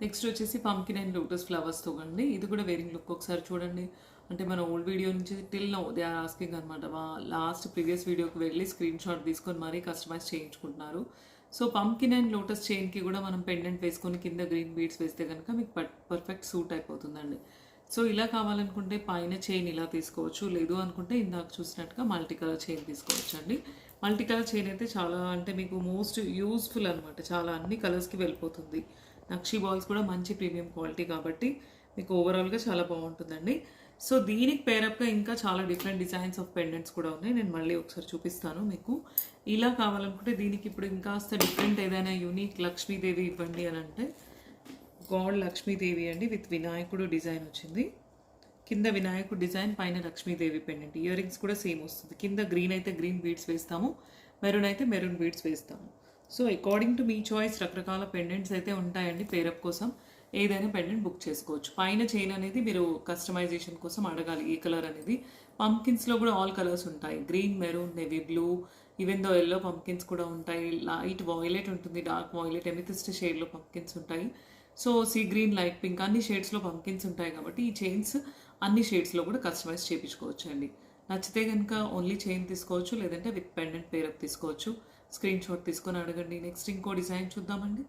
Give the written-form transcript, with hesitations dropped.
Next వచ్చేసి pumpkin and lotus ఫ్లవర్స్తో అండి. ఇది కూడా వేరింగ్ లుక్ ఒకసారి చూడండి. అంటే మన ఓల్డ్ వీడియో నుంచి till now they are asking అనమాట. లాస్ట్ ప్రీవియస్ వీడియోకి వెళ్ళి స్క్రీన్ షాట్ తీసుకొని మరీ కస్టమైజ్ చేయించుకుంటున్నారు. సో పంకిన్ అండ్ లోటస్ చైన్కి కూడా మనం పెండెంట్ వేసుకొని కింద గ్రీన్ బీడ్స్ వేస్తే కనుక మీకు పర్ఫెక్ట్ సూట్ అయిపోతుందండి. సో ఇలా కావాలనుకుంటే పైన చైన్ ఇలా తీసుకోవచ్చు, లేదు అనుకుంటే ఇందాక చూసినట్టుగా మల్టీ కలర్ చైన్ తీసుకోవచ్చు అండి. మల్టీ కలర్ చైన్ అయితే చాలా అంటే మీకు మోస్ట్ యూస్ఫుల్ అనమాట. చాలా అన్ని కలర్స్కి వెళ్ళిపోతుంది. నక్షీ బాల్స్ కూడా మంచి ప్రీమియం క్వాలిటీ కాబట్టి మీకు ఓవరాల్గా చాలా బాగుంటుందండి. సో దీనికి పేరప్గా ఇంకా చాలా డిఫరెంట్ డిజైన్స్ ఆఫ్ పెండెంట్స్ కూడా ఉన్నాయి. నేను మళ్ళీ ఒకసారి చూపిస్తాను మీకు. ఇలా కావాలనుకుంటే దీనికి ఇప్పుడు ఇంకాస్త డిఫరెంట్ ఏదైనా యూనిక్ లక్ష్మీదేవి ఇవ్వండి అని అంటే గాడ్ లక్ష్మీదేవి అండి విత్ వినాయకుడు డిజైన్ వచ్చింది. కింద వినాయకుడు డిజైన్, పైన లక్ష్మీదేవి పెండెంట్. ఇయర్ రింగ్స్ కూడా సేమ్ వస్తుంది. కింద గ్రీన్ అయితే గ్రీన్ బీడ్స్ వేస్తాము, మెరూన్ అయితే మెరూన్ బీడ్స్ వేస్తాము. So according to me choice రకరకాల పెండెంట్స్ అయితే ఉంటాయండి. పేరప్ కోసం ఏదైనా పెండెంట్ బుక్ చేసుకోవచ్చు. పైన చైన్ అనేది మీరు కస్టమైజేషన్ కోసం అడగాలి ఏ కలర్ అనేది. పంకిన్స్లో కూడా ఆల్ కలర్స్ ఉంటాయి. Green, maroon, navy blue, even though yellow pumpkins కూడా ఉంటాయి. లైట్ వాయిలెట్ ఉంటుంది, డార్క్ వాయిలెట్, ఎమిథిస్ట్ షేడ్లో పంకిన్స్ ఉంటాయి. So sea green, light pink అన్ని షేడ్స్లో పంకిన్స్ ఉంటాయి కాబట్టి ఈ చైన్స్ అన్ని షేడ్స్లో కూడా కస్టమైజ్ చేయించుకోవచ్చు అండి. నచ్చితే కనుక ఓన్లీ చైన్ తీసుకోవచ్చు, లేదంటే విత్ పెండెంట్ పేరప్ తీసుకోవచ్చు. స్క్రీన్ షాట్ తీసుకొని అడగండి. నెక్స్ట్ ఇంకో డిజైన్ చూద్దామండి.